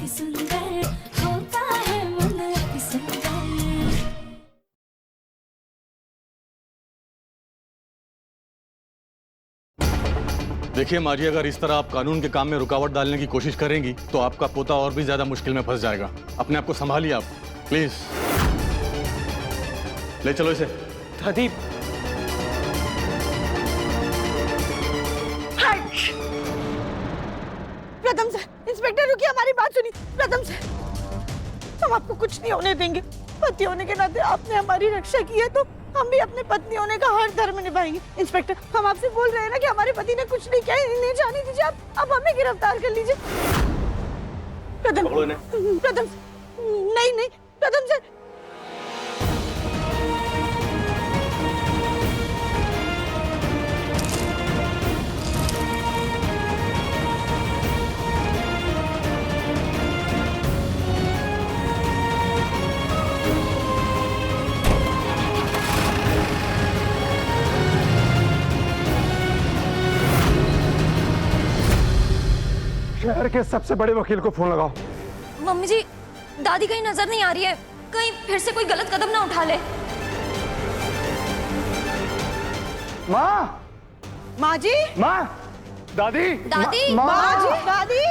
अति सुंदर होता है मन अति सुंदर। देखिए माँ जी, अगर इस तरह आप कानून के काम में रुकावट डालने की कोशिश करेंगी तो आपका पोता और भी ज्यादा मुश्किल में फंस जाएगा। अपने आप को संभालिए आप, प्लीज। ले चलो इसे। दादी, प्रथम सर, इंस्पेक्टर रुकिए, हमारी बात सुनिए। प्रथम सर, हम आपको कुछ नहीं होने देंगे। पति होने के नाते आपने हमारी रक्षा की है, तो हम भी अपने पत्नी होने का हर धर्म निभाएंगे। इंस्पेक्टर, हम आपसे बोल रहे हैं ना कि हमारे पति ने कुछ नहीं किया, इन्हें जाने दीजिए। आप हमें गिरफ्तार कर लीजिए। प्रथम, प्रथम, नहीं नहीं, प्रथम सर। शहर के सबसे बड़े वकील को फोन लगाओ। मम्मी जी, दादी कहीं नजर नहीं आ रही है, कहीं फिर से कोई गलत कदम ना उठा ले। माँ, माँ जी, माँ, दादी, दादी, माँ जी, दादी,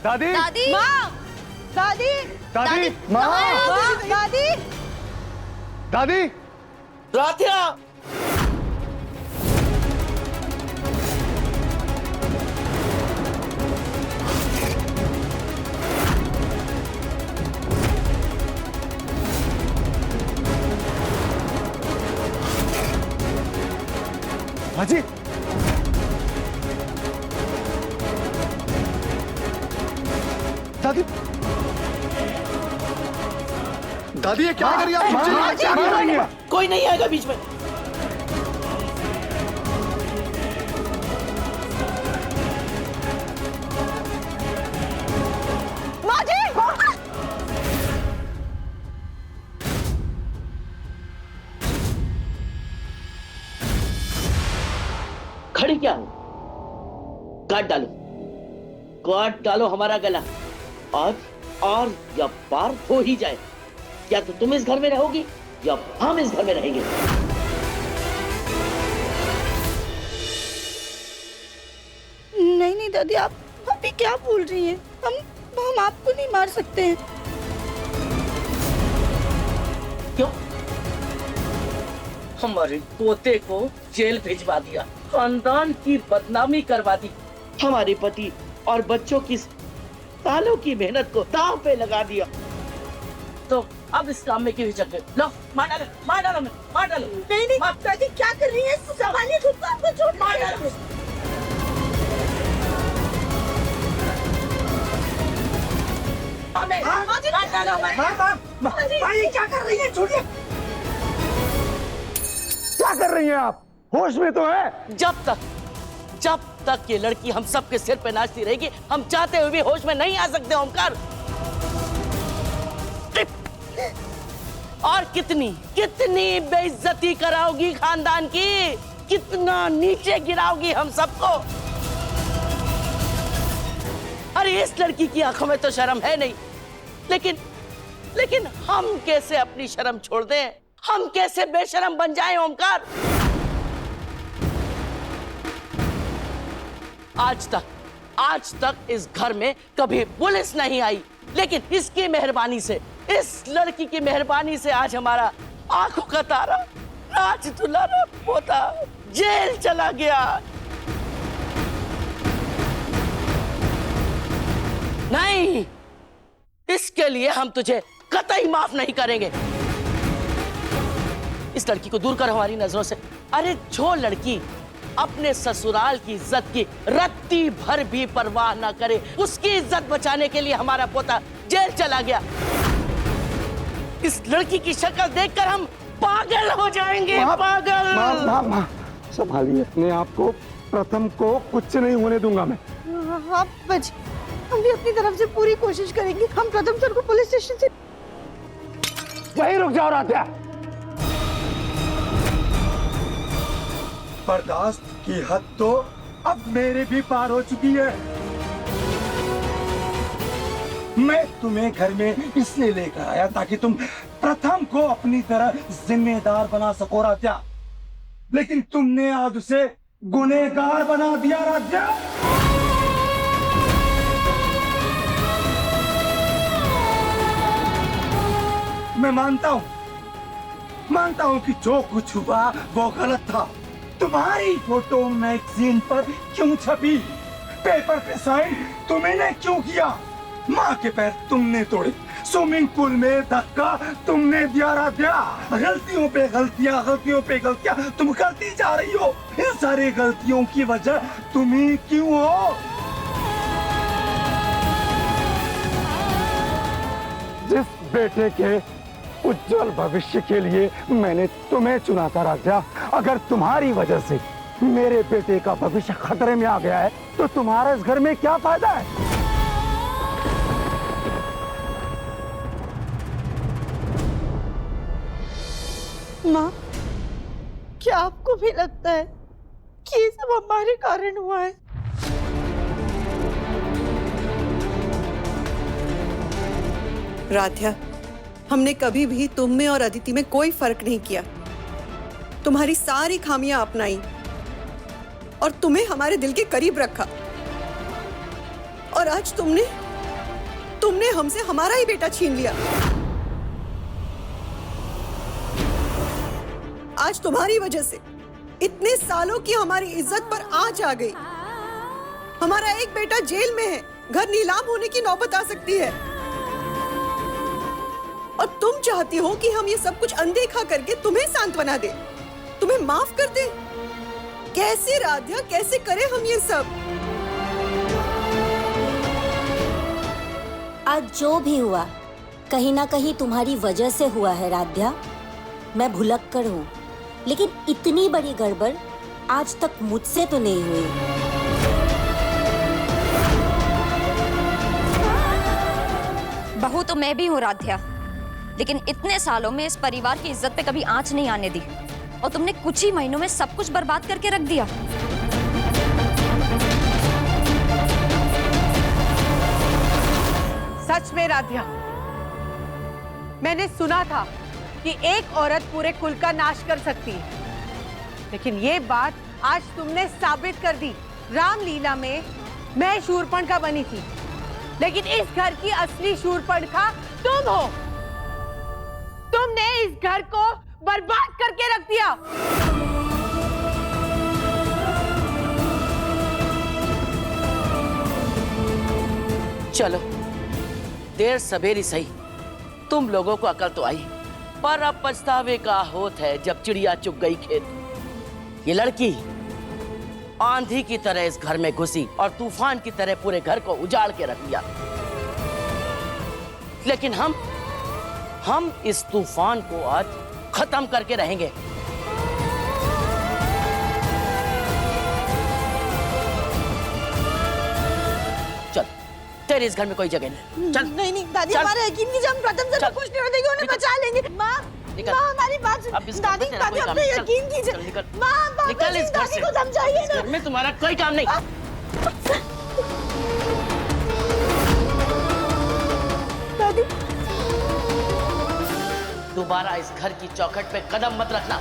दादी, दादी, माँ, दादी, दादी, माँ, दादी, दादी, राधिया, हाजी, दादी, दादी ये क्या कर रही है आप? क्या कर रही है? कोई नहीं आएगा बीच में। माँ जी, खड़ी क्या हो? काट डालो, काट डालो हमारा गला। आज और या पार हो ही जाए, या तो तुम इस घर में रहोगी या हम इस घर में रहेंगे। नहीं नहीं दादी, आप अभी क्या बोल रही हैं? हम आपको नहीं मार सकते हैं। क्यों? हमारे पोते को जेल भिजवा दिया, खानदान की बदनामी करवा दी, हमारे पति और बच्चों की सालों की मेहनत को दांव पे लगा दिया। तो अब इस काम में क्यों हिचक गए? लो, मार डालो, मार डालो, मार डालो। नहीं नहीं दादी, क्या कर रही है? संभालिए खुद को, आपको छोड़ मार डालो। भाई क्या कर रही है? छोड़िए। क्या कर रही हैं आप? होश में तो है? जब तक ये लड़की हम सबके सिर पे नाचती रहेगी, हम चाहते हुए भी होश में नहीं आ सकते। ओमकार, और कितनी बेइज्जती कराओगी खानदान की, कितना नीचे गिराओगी हम सबको। अरे इस लड़की की आंखों में तो शर्म है नहीं, लेकिन हम कैसे अपनी शर्म छोड़ दें? हम कैसे बेशर्म बन जाएं? ओमकार, आज तक इस घर में कभी पुलिस नहीं आई, लेकिन इसकी मेहरबानी से, इस लड़की की मेहरबानी से आज हमारा आंखों का तारा, राज दुलारा पोता जेल चला गया। नहीं, इसके लिए हम तुझे कतई माफ नहीं करेंगे। इस लड़की को दूर कर हमारी नजरों से। अरे जो लड़की अपने ससुराल की इज्जत की रत्ती भर भी परवाह ना करे, उसकी इज्जत बचाने के लिए हमारा पोता जेल चला गया। इस लड़की की शक्ल देखकर हम पागल हो जाएंगे। पागल। माँ, संभालिए अपने आप को। प्रथम को कुछ नहीं होने दूंगा मैं। आप बच, हम भी अपनी तरफ से पूरी कोशिश करेंगे। हम प्रथम सर को पुलिस स्टेशन से। वहीं रुक जाओ राधिया। बर्दाश्त की हद तो अब मेरे भी पार हो चुकी है। मैं तुम्हें घर में इसलिए लेकर आया ताकि तुम प्रथम को अपनी तरह जिम्मेदार बना सको राध्या, लेकिन तुमने आज उसे गुनहगार बना दिया राध्या। मैं मानता हूं कि जो कुछ हुआ वो गलत था। तुम्हारी फोटो मैगजीन पर क्यों छपी, पेपर पे साइन तुमने क्यों किया, माँ के पैर तुमने तोड़े, स्विमिंग पूल में धक्का तुमने दिया राध्या। गलतियों पे गलतियां तुम करती जा रही हो। इन सारी गलतियों की वजह तुम ही क्यों हो? जिस बेटे के उज्जवल भविष्य के लिए मैंने तुम्हें चुना था राध्या, अगर तुम्हारी वजह से मेरे बेटे का भविष्य खतरे में आ गया है तो तुम्हारा इस घर में क्या फायदा है? माँ, क्या आपको भी लगता है कि ये सब हमारे कारण हुआ है? राध्या, हमने कभी भी तुम में और अदिति में कोई फर्क नहीं किया, तुम्हारी सारी खामियां अपनाई और तुम्हें हमारे दिल के करीब रखा। और आज तुमने हमसे हमारा ही बेटा छीन लिया। आज तुम्हारी वजह से इतने सालों की हमारी इज्जत पर आंच आ गई। हमारा एक बेटा जेल में है, घर नीलाम होने की नौबत आ सकती है। और तुम चाहती हो कि हम ये सब कुछ अनदेखा करके तुम्हें सांत्वना दे, तुम्हें माफ कर दे। कैसे राध्या, कैसे करें हम ये सब? आज जो भी हुआ कहीं ना कहीं तुम्हारी वजह से हुआ है राध्या। मैं भुलक्कड़ हूँ, लेकिन इतनी बड़ी गड़बड़ आज तक मुझसे तो नहीं हुई। बहू तो मैं भी हूँ राध्या, लेकिन इतने सालों में इस परिवार की इज्जत पे कभी आंच नहीं आने दी, और तुमने कुछ ही महीनों में सब कुछ बर्बाद करके रख दिया। सच में राध्या, मैंने सुना था कि एक औरत पूरे कुल का नाश कर सकती है, लेकिन ये बात आज तुमने साबित कर दी। रामलीला में मैं शूरपणखा बनी थी, लेकिन इस घर की असली शूरपणखा तुम हो। तुमने इस घर को बर्बाद करके रख दिया। चलो, देर सवेरी सही, तुम लोगों को अकल तो आई, पर अब पछतावे का होत है जब चिड़िया चुग गई खेत। ये लड़की आंधी की तरह इस घर में घुसी और तूफान की तरह पूरे घर को उजाड़ के रख दिया, लेकिन हम इस तूफान को आज खत्म करके रहेंगे। चल, तेरे इस घर में कोई जगह नहीं। चल। नहीं दादी, हमारा यकीन कीजिए, हम प्रथम से कुछ नहीं होने देंगे, उन्हें बचा लेंगे। माँ, हमारी बात सुन। दादी, आप पे यकीन कीजिए। माँ, निकल इस घर से। को समझाइए ना। घर में तुम्हारा कोई काम नहीं। दादी, दोबारा इस घर की चौखट पे कदम मत रखना।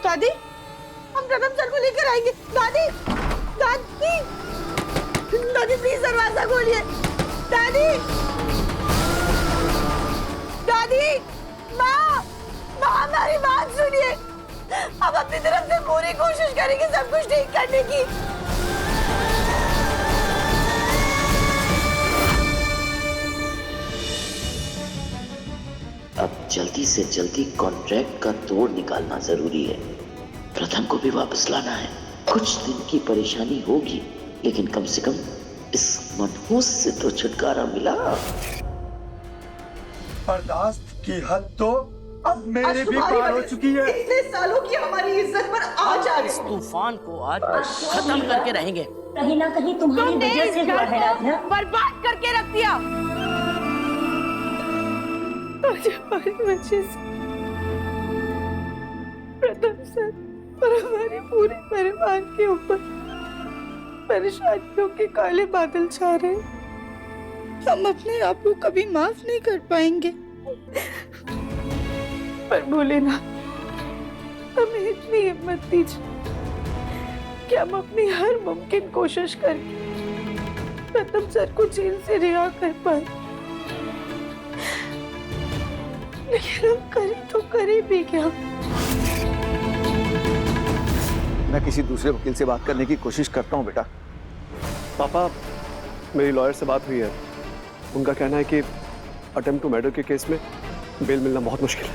दादी, हम प्रथम सर को लेकर आएंगे। दादी, दादी, दादी प्लीज दरवाजा खोलिए। दादी, दादी, माँ, हमारी बात सुनिए। अब अपनी तरफ से पूरी कोशिश करेंगे सब कुछ ठीक करने की। अब जल्दी से जल्दी कॉन्ट्रैक्ट का तोड़ निकालना जरूरी है। प्रथम को भी वापस लाना है। कुछ दिन की परेशानी होगी, लेकिन कम से कम इस मनहूस से तो छुटकारा मिला। बर्दाश्त की हद तो अब मेरे भी पार हो चुकी है। इतने सालों की हमारी इज्जत पर आज आ इस तूफान को आज खत्म करके रहेंगे। कहीं ना कहीं तुम्हारी तुमने वजह इस से हुआ घर है राध्या। को बर्बाद करके रख दिया। आज हमारी वजह से प्रथम सर और हमारे पूरे परिवार के ऊपर परेशानियों के काले बादल छा रहे हैं। हम अपने आप को कभी माफ नहीं कर पाएंगे। पर भोलेनाथ, हमें इतनी हिम्मत दीजिए कि हम अपनी हर मुमकिन कोशिश करके प्रथम सर को जेल से रिहा कर पाए। लेकिन हम करें तो करें भी क्या? मैं किसी दूसरे वकील से बात करने की कोशिश करता हूँ बेटा। पापा, मेरी लॉयर से बात हुई है। उनका कहना है कि अटेम्प्ट टू मर्डर के केस में बेल मिलना बहुत मुश्किल है।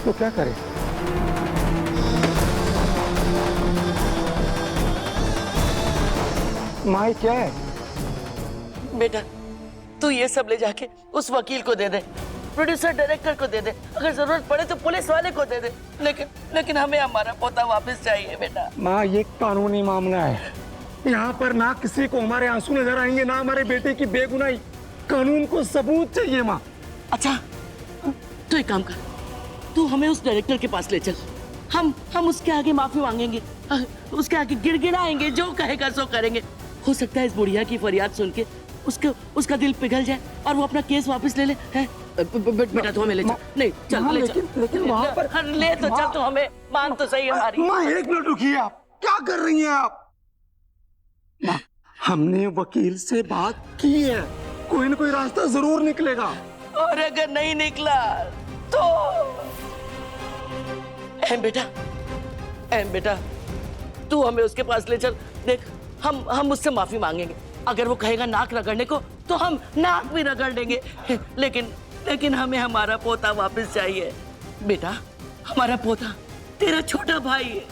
तो क्या करें? माई क्या है? बेटा, तू ये सब ले जाके उस वकील को दे दे, प्रोड्यूसर डायरेक्टर को दे दे, अगर जरूरत पड़े तो पुलिस वाले को दे दे, लेकिन हमें हमारा पोता वापस चाहिए बेटा। माँ, ये कानूनी मामला है। यहाँ पर ना किसी को हमारे आंसू नजर आएंगे, ना हमारे बेटे की बेगुनाही। कानून को सबूत चाहिए माँ। अच्छा, तो एक काम कर, तू हमें उस डायरेक्टर के पास ले चल। हम उसके आगे माफी मांगेंगे, उसके आगे गिड़गिड़ाएंगे, जो कहेगा सो करेंगे। हो सकता है इस बुढ़िया की फरियाद सुन के उसका दिल पिघल जाए और वो अपना केस वापस ले ले। है बेटा, तू हमें ले चल। नहीं, चल ले चल। लेकिन वहाँ पर ले तो चल, तू हमें मान तो सही हमारी। माँ, एक मिनट रुकिए। आप क्या कर रही हैं आप? माँ, हमने वकील से बात की है, कोई ना कोई रास्ता जरूर निकलेगा। और अगर नहीं निकला तो बेटा, तू हमें उसके पास ले चल। देख, हम उससे माफी मांगेंगे। अगर वो कहेगा नाक रगड़ने को तो हम नाक भी रगड़ देंगे, लेकिन हमें हमारा पोता वापस चाहिए। बेटा, हमारा पोता तेरा छोटा भाई है,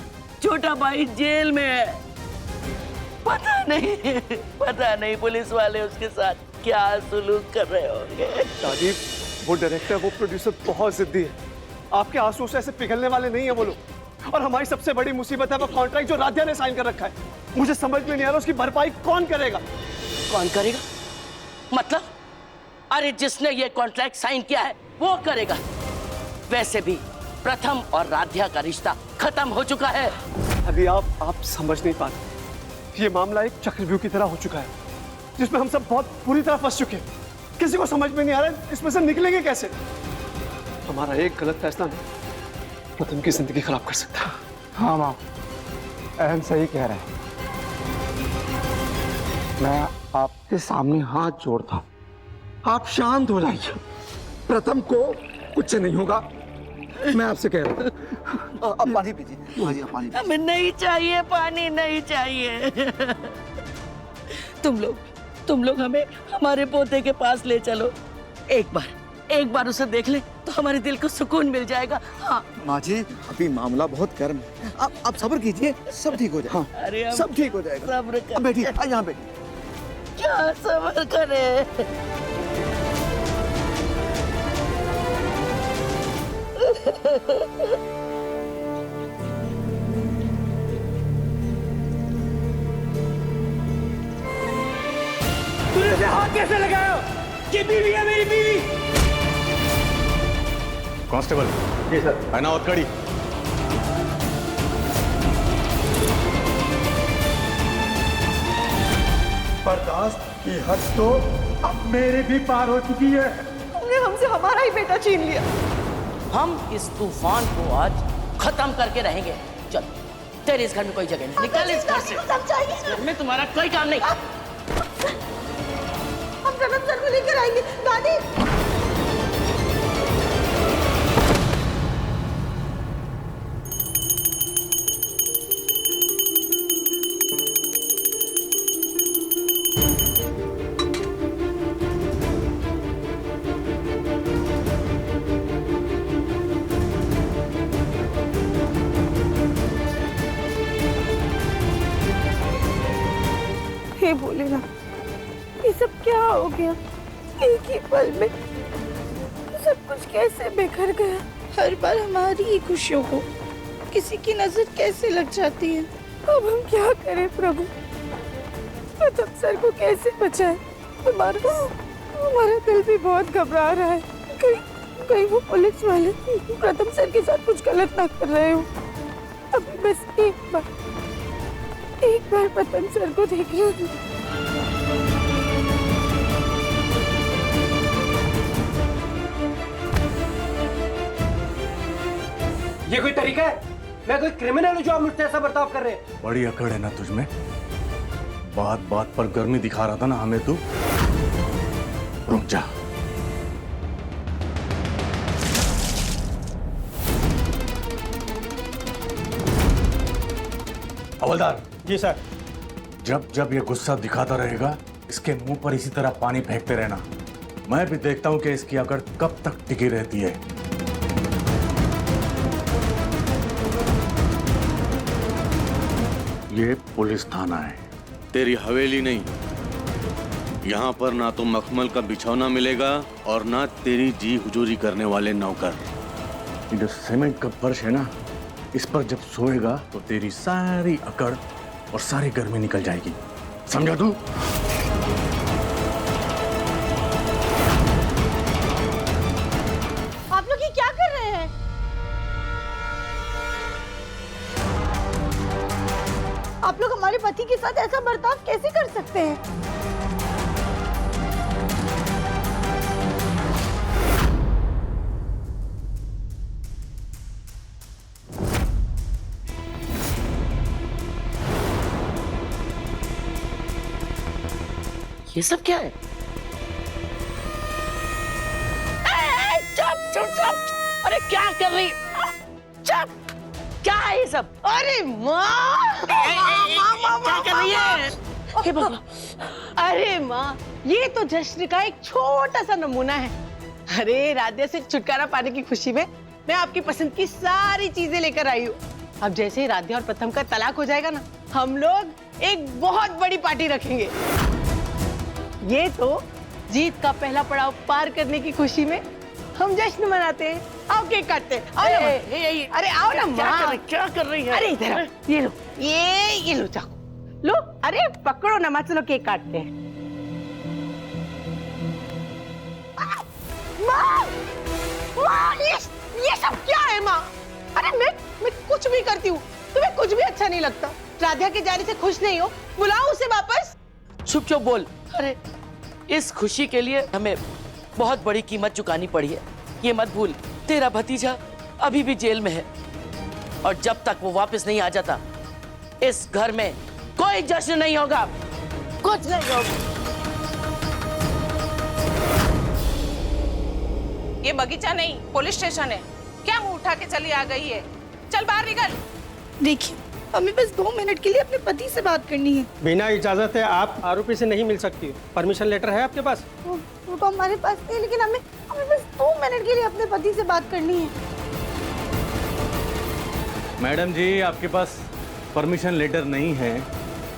छोटा भाई जेल में है। पता नहीं पुलिस वाले उसके साथ क्या सुलूक कर रहे होंगे। दादी, वो डायरेक्टर, वो प्रोड्यूसर बहुत जिद्दी है। आपके आंसू से ऐसे पिघलने वाले नहीं है वो लोग। और हमारी सबसे बड़ी मुसीबत है वो कॉन्ट्रैक्ट जो राध्या ने साइन कर रखा है। मुझे समझ में नहीं आ रहा उसकी भरपाई कौन करेगा? कौन करेगा मतलब? अरे जिसने ये कॉन्ट्रैक्ट साइन किया है वो करेगा। वैसे भी प्रथम और राध्या का रिश्ता खत्म हो चुका है। अभी आप समझ नहीं पाते। ये मामला एक चक्रव्यूह की तरह हो चुका है जिसमें हम सब बहुत बुरी तरह फंस चुके हैं। किसी को समझ में नहीं आ रहा है इसमें से निकलेंगे कैसे। हमारा एक गलत फैसला प्रथम की जिंदगी खराब कर सकता है। हाँ माँ, अहम सही कह रहे हैं। मैं आपके सामने हाथ जोड़ता हूँ, आप शांत हो जाइए। प्रथम को कुछ नहीं होगा, मैं आपसे कह रहा हूँ। अब पानी पीजिए। हाँ जी, आप पानी पीजिए। हमें नहीं चाहिए पानी, नहीं चाहिए। तुम लोग हमें हमारे पोते के पास ले चलो। एक बार उसे देख ले तो हमारे दिल को सुकून मिल जाएगा। हाँ माँ जी, अभी मामला बहुत गर्म है। आप सब्र कीजिए, सब ठीक हो जाएगा। हाँ, अरे सब ठीक हो जाएगा। सब्र कर। अब बैठिए, यहाँ बैठिए। क्या सब्र करे? तूने हाथ कैसे लगाया? ये बीवी है, मेरी बीवी। कांस्टेबल, जी सर। आना हथकड़ी। बर्दाश्त की हद तो अब मेरे भी पार हो चुकी है। तुमने हमसे हमारा ही बेटा छीन लिया। हम इस तूफान को आज खत्म करके रहेंगे। चल, तेरे इस घर में कोई जगह नहीं। निकल इस घर से। इस घर में तुम्हारा कोई काम नहीं। हम प्रथम सर को लेकर आएंगे। दादी, हे भोलेनाथ, ये सब क्या हो गया? एक ही पल में सब कुछ कैसे बिखर गया। हर बार हमारी ही खुशियों को किसी की नजर कैसे लग जाती है। अब हम क्या करें प्रभु? प्रथम सर को कैसे बचाएं? हमारा दिल भी बहुत घबरा रहा है। कहीं वो पुलिस वाले प्रथम सर के साथ कुछ गलत ना कर रहे हो। अभी बस एक बार प्रथम सर को देखना। ये कोई तरीका है? मैं कोई क्रिमिनल हूँ जो आप मुझसे ऐसा बर्ताव कर रहे हैं? बड़ी अकड़ है ना तुझमें। बात बात पर गर्मी दिखा रहा था ना हमें तू। रुक जा। हवलदार। जी सर। जब जब ये गुस्सा दिखाता रहेगा इसके मुंह पर इसी तरह पानी फेंकते रहना। मैं भी देखता हूं कि इसकी अकड़ कब तक टिकी रहती है। ये पुलिस थाना है, तेरी हवेली नहीं। यहाँ पर ना तो मखमल का बिछौना मिलेगा और ना तेरी जी हुजूरी करने वाले नौकर। ये जो सीमेंट का फर्श है ना, इस पर जब सोएगा तो तेरी सारी अकड़ और सारी गर्मी निकल जाएगी। समझा तू? आप लोग ये क्या कर रहे हैं? आप लोग हमारे पति के साथ ऐसा बर्ताव कैसे कर सकते हैं? ये सब क्या है? चुप चुप चुप! अरे क्या कर रही? चुप! क्या है ये सब? अरे माँ! क्या कर रही है? हे भगवान! अरे माँ, ये तो जश्न का एक छोटा सा नमूना है। अरे राध्या से छुटकारा पाने की खुशी में मैं आपकी पसंद की सारी चीजें लेकर आई हूँ। अब जैसे ही राध्या और प्रथम का तलाक हो जाएगा ना, हम लोग एक बहुत बड़ी पार्टी रखेंगे। ये तो जीत का पहला पड़ाव पार करने की खुशी में हम जश्न मनाते हैं। आओ केक काटते हैं। आओ ना माँ। अरे आओ ना माँ। क्या कर रही है? अरे इधर आओ। ये लो, ये लो चाकू लो। अरे पकड़ो ना माँ, चलो केक काटते हैं। माँ, माँ, ये सब क्या है माँ? अरे मैं कुछ भी करती हूँ, तुम्हें कुछ भी अच्छा नहीं लगता। राध्या के जाने से खुश नहीं हो, बुलाओ उसे वापस। चुप चुप बोल। अरे इस खुशी के लिए हमें बहुत बड़ी कीमत चुकानी पड़ी है। ये मत भूल, तेरा भतीजा अभी भी जेल में है और जब तक वो वापस नहीं आ जाता इस घर में कोई जश्न नहीं होगा, कुछ नहीं होगा। ये बगीचा नहीं, पुलिस स्टेशन है। क्या मुंह उठा के चली आ गई है? चल बाहर निकल। देखिए, हमें बस 2 मिनट के लिए अपने पति से बात करनी है। बिना इजाजत है आप आरोपी से नहीं मिल सकती। परमिशन लेटर है आपके पास? वो तो हमारे पास नहीं, लेकिन हमें बस 2 मिनट के लिए अपने पति से बात करनी है। मैडम जी, आपके पास परमिशन लेटर नहीं है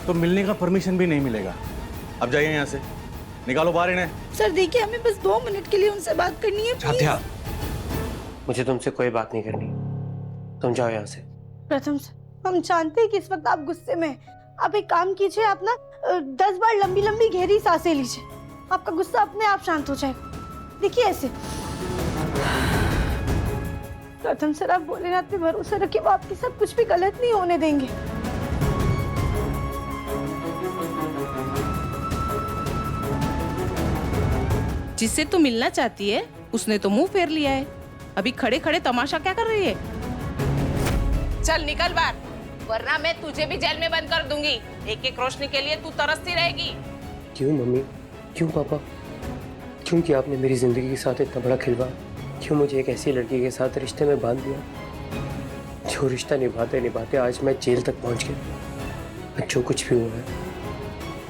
तो मिलने का परमिशन भी नहीं मिलेगा। अब जाइए यहाँ से, निकालो बाहर इन्हें। सर देखिए, हमें बस 2 मिनट के लिए उनसे बात करनी है। राध्या, मुझे तुमसे कोई बात नहीं करनी, तुम जाओ यहाँ से। प्रथम सर, हम जानते हैं कि इस वक्त आप गुस्से में हैं। आप एक काम कीजिए, आप ना 10 बार लंबी लंबी गहरी सांसें लीजिए, आपका गुस्सा अपने आप शांत हो जाएगा। देखिए ऐसे। प्रथम सर, आप भोलेनाथ पे भरोसा रखिए, वो आपके साथ कुछ भी गलत नहीं होने देंगे। जिससे तू मिलना चाहती है उसने तो मुंह फेर लिया है। अभी खड़े खड़े तमाशा क्या कर रही है? चल निकल बाहर, वरना मैं तुझे भी जेल में बंद कर दूंगी। एक एक रोशनी के लिए तू तरसती रहेगी। क्यों मम्मी, क्यों पापा, क्यों किया आपने मेरी जिंदगी के साथ इतना बड़ा खिलवाड़? क्यों मुझे एक ऐसी लड़की के साथ रिश्ते में बांध दिया? जो रिश्ता निभाते निभाते आज मैं जेल तक पहुंच गया। जो कुछ भी हुआ है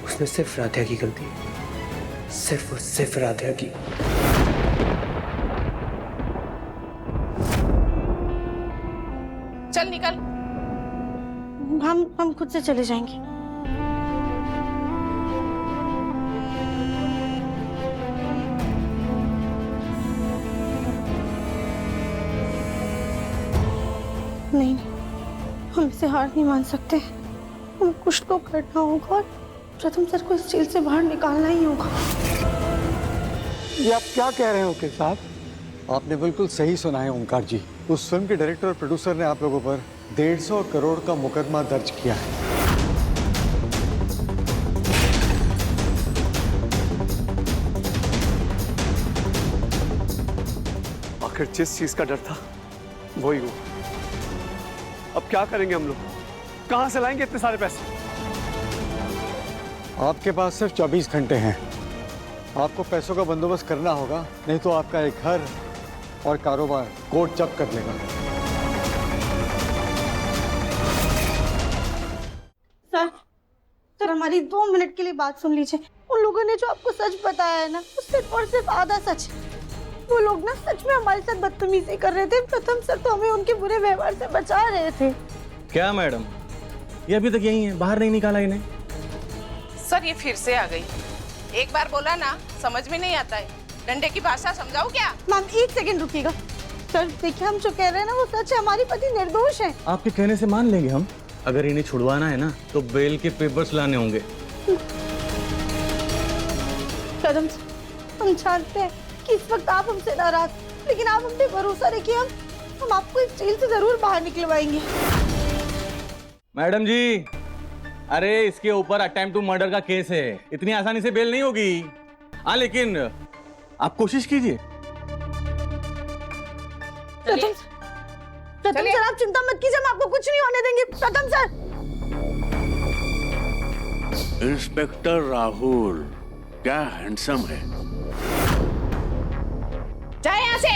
उसमें सिर्फ राध्या की गलती है, सिर्फ और सिर्फ राध्या की। चल निकल। हम खुद से चले जाएंगे। नहीं, हम इसे हार नहीं मान सकते। हम कुछ तो करना होगा और प्रथम सर को इस जेल से बाहर निकालना ही होगा। ये आप क्या कह रहे हो वकील साहब? आपने बिल्कुल सही सुना है ओंकार जी। उस फिल्म के डायरेक्टर और प्रोड्यूसर ने आप लोगों पर 150 करोड़ का मुकदमा दर्ज किया है। आखिर जिस चीज का डर था वही हुआ। अब क्या करेंगे हम लोग? कहां से लाएंगे इतने सारे पैसे? आपके पास सिर्फ 24 घंटे हैं। आपको पैसों का बंदोबस्त करना होगा, नहीं तो आपका एक घर और कारोबार कोर्ट जब्त कर लेगा। सर हमारी 2 मिनट के लिए बात सुन लीजिए। उन लोगों ने जो आपको सच बताया है ना, वो सिर्फ और सिर्फ आधा सच है। वो लोग ना सच में हमारे साथ बदतमीजी कर रहे थे। प्रथम सर तो हमें उनके बुरे व्यवहार से बचा रहे थे। क्या मैडम, ये अभी तक यही है, बाहर नहीं निकाला इन्हें? सर ये फिर से आ गई। एक बार बोला ना, समझ में नहीं आता है। डंडे की भाषा समझाओ क्या? Ma'am 1 second रुकिएगा। सर देखिए, हम जो कह रहे हैं ना वो सच है। हमारी पति निर्दोष है। आपके कहने से मान लेंगे हम। अगर इन्हें छुड़वाना है ना तो बेल के पेपर्स लाने होंगे। कदम हम जानते हैं कि इस वक्त आप हमसे नाराज, लेकिन आप हम पे भरोसा रखिए। हम आपको इस जेल से जरूर बाहर निकलवाएंगे। मैडम जी, अरे इसके ऊपर अटेम्प्ट टू मर्डर का केस है, इतनी आसानी से बेल नहीं होगी। हाँ लेकिन आप कोशिश कीजिए। प्रथम सर आप चिंता मत कीजिए, हम आपको कुछ नहीं होने देंगे। प्रथम सर। इंस्पेक्टर राहुल क्या हैंडसम है। जाए यहाँ से।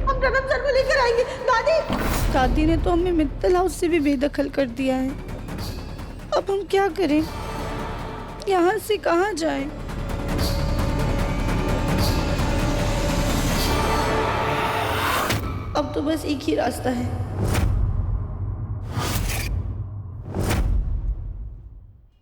हम प्रथम सर को लेकर आएंगे। दादी ने तो हमें मित्तल हाउस से भी बेदखल कर दिया है। अब हम क्या करें? यहाँ से कहाँ जाएं? अब तो बस एक ही रास्ता है।